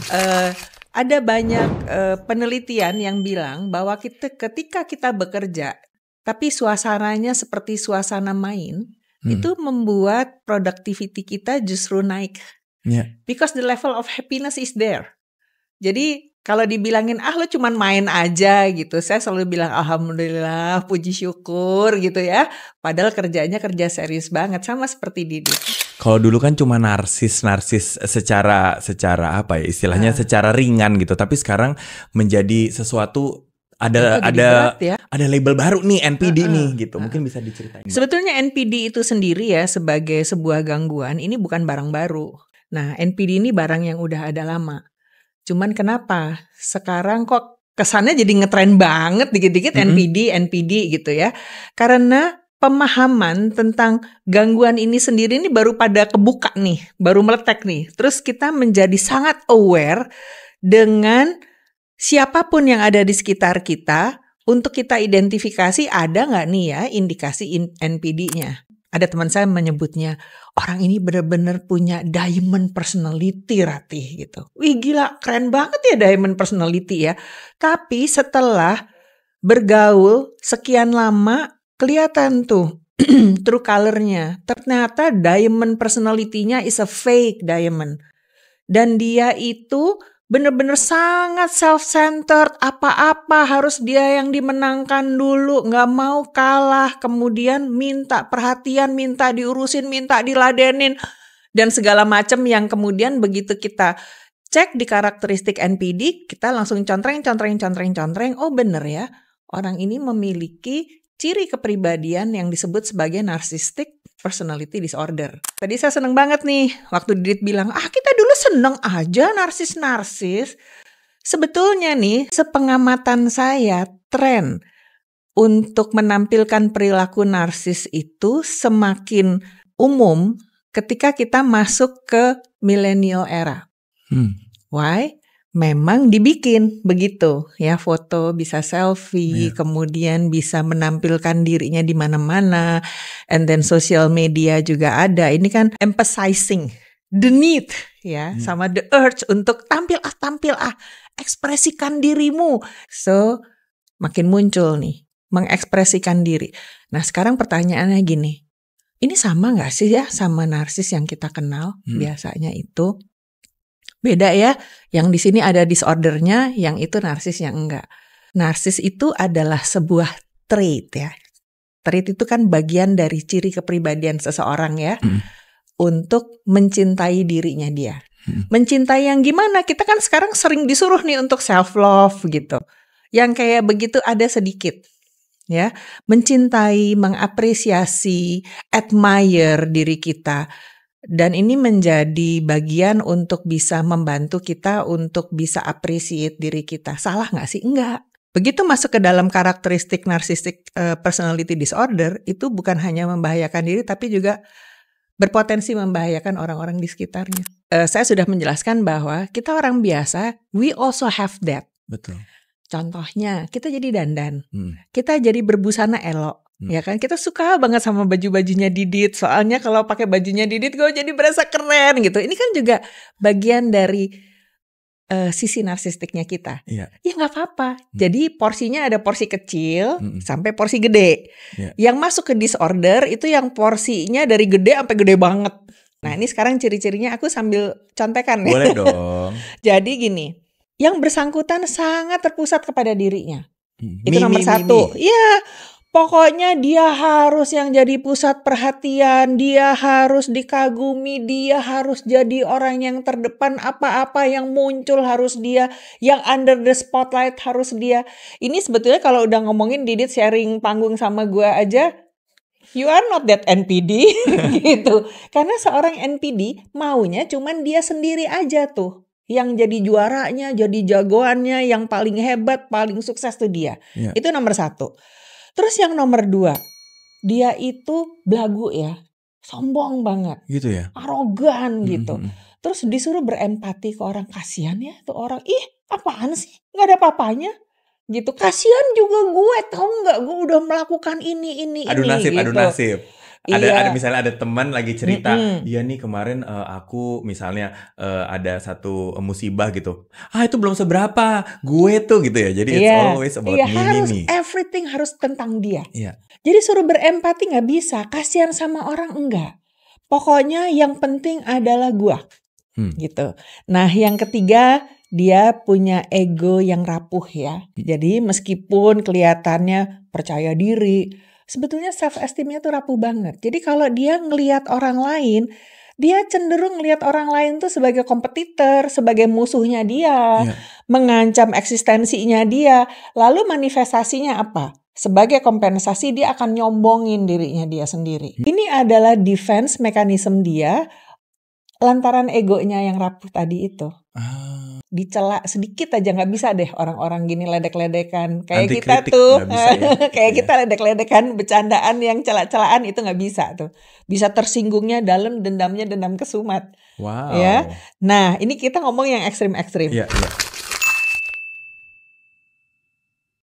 Eh, ada banyak penelitian yang bilang bahwa ketika kita bekerja, tapi suasananya seperti suasana main, itu membuat productivity kita justru naik. Because the level of happiness is there. Jadi kalau dibilangin lo cuman main aja gitu, saya selalu bilang alhamdulillah, puji syukur gitu ya. Padahal kerjanya kerja serius banget, sama seperti Didi. Kalau dulu kan cuma narsis secara apa ya istilahnya, secara ringan gitu, tapi sekarang menjadi sesuatu ada label baru nih, NPD nih gitu. Mungkin bisa diceritain. Sebetulnya NPD itu sendiri ya sebagai sebuah gangguan ini bukan barang baru. Nah, NPD ini barang yang udah ada lama. Cuman kenapa sekarang kok kesannya jadi ngetren banget dikit-dikit NPD gitu ya. Karena pemahaman tentang gangguan ini sendiri ini baru pada kebuka nih, baru meletek nih. Terus kita menjadi sangat aware dengan siapapun yang ada di sekitar kita untuk kita identifikasi ada nggak nih ya indikasi NPD-nya. Ada teman saya menyebutnya, orang ini benar-benar punya diamond personality Ratih gitu. Wih gila, keren banget ya diamond personality ya. Tapi setelah bergaul sekian lama, kelihatan tuh true color-nya. Ternyata diamond personality-nya is a fake diamond. Dan dia itu bener-bener sangat self-centered, apa-apa harus dia yang dimenangkan dulu, gak mau kalah, kemudian minta perhatian, minta diurusin, minta diladenin, dan segala macam yang kemudian begitu kita cek di karakteristik NPD, kita langsung contreng, oh bener ya, orang ini memiliki ciri kepribadian yang disebut sebagai narcissistic personality disorder. Tadi saya seneng banget nih waktu Didit bilang, kita dulu seneng aja narsis. Sebetulnya nih, sepengamatan saya, tren untuk menampilkan perilaku narsis itu semakin umum ketika kita masuk ke millennial era. Why? Memang dibikin begitu ya, foto bisa selfie, kemudian bisa menampilkan dirinya di mana-mana, and then social media juga ada. Ini kan emphasizing the need ya, sama the urge untuk tampil ekspresikan dirimu. So makin muncul nih mengekspresikan diri. Nah sekarang pertanyaannya gini, ini sama nggak sih ya sama narsis yang kita kenal biasanya itu? Beda ya, yang di sini ada disordernya, yang itu narsis yang enggak. Narsis itu adalah sebuah trait ya. Trait itu kan bagian dari ciri kepribadian seseorang ya, untuk mencintai dirinya dia. Mencintai yang gimana? Kita kan sekarang sering disuruh nih untuk self love gitu. Yang kayak begitu ada sedikit. Ya, mencintai, mengapresiasi, admire diri kita. Dan ini menjadi bagian untuk bisa membantu kita untuk bisa appreciate diri kita. Salah gak sih? Enggak. Begitu masuk ke dalam karakteristik narcissistic personality disorder, itu bukan hanya membahayakan diri, tapi juga berpotensi membahayakan orang-orang di sekitarnya. Saya sudah menjelaskan bahwa kita orang biasa, we also have that. Betul. Contohnya, kita jadi dandan. Kita jadi berbusana elok. Ya kan, kita suka banget sama baju-bajunya Didit. Soalnya kalau pakai bajunya Didit gue jadi berasa keren gitu. Ini kan juga bagian dari sisi narsistiknya kita. Ya gak apa-apa. Jadi porsinya ada porsi kecil sampai porsi gede. Yang masuk ke disorder itu yang porsinya dari gede sampai gede banget. Nah ini sekarang ciri-cirinya aku sambil contekan ya. Boleh dong. Jadi gini, yang bersangkutan sangat terpusat kepada dirinya. Itu nomor satu. Iya. Pokoknya dia harus yang jadi pusat perhatian, dia harus dikagumi, dia harus jadi orang yang terdepan, apa-apa yang muncul harus dia, yang under the spotlight harus dia. Ini sebetulnya kalau udah ngomongin Didit sharing panggung sama gue aja, you are not that NPD gitu. Karena seorang NPD maunya cuman dia sendiri aja tuh. Yang jadi juaranya, jadi jagoannya, yang paling hebat, paling sukses tuh dia. Itu nomor satu. Terus yang nomor dua, dia itu belagu ya, sombong banget, gitu ya, arogan gitu. Terus disuruh berempati ke orang, kasihan ya tuh orang, apaan sih, nggak ada apa-apanya, gitu. Kasihan juga gue, tahu nggak, gue udah melakukan ini. Adu nasib. Ada misalnya ada teman lagi cerita, iya nih kemarin aku misalnya ada satu musibah gitu. Itu belum seberapa, gue tuh gitu ya. Jadi it's always about me nih. Everything harus tentang dia. Iya. Jadi suruh berempati nggak bisa, kasihan sama orang enggak. Pokoknya yang penting adalah gua. Gitu. Nah, yang ketiga, dia punya ego yang rapuh ya. Jadi meskipun kelihatannya percaya diri, sebetulnya self esteemnya tuh rapuh banget. Jadi kalau dia ngelihat orang lain, dia cenderung ngelihat orang lain tuh sebagai kompetitor, sebagai musuhnya dia, mengancam eksistensinya dia. Lalu manifestasinya apa? Sebagai kompensasi dia akan nyombongin dirinya dia sendiri. Ini adalah defense mechanism dia lantaran egonya yang rapuh tadi itu. Dicela sedikit aja nggak bisa deh orang-orang gini ledek-ledekan kayak kita tuh kayak kita ledek-ledekan bercandaan yang celak-celaan itu nggak bisa tuh, bisa tersinggungnya dalam, dendamnya dendam kesumat. Wow. Ya, nah ini kita ngomong yang ekstrim-ekstrim.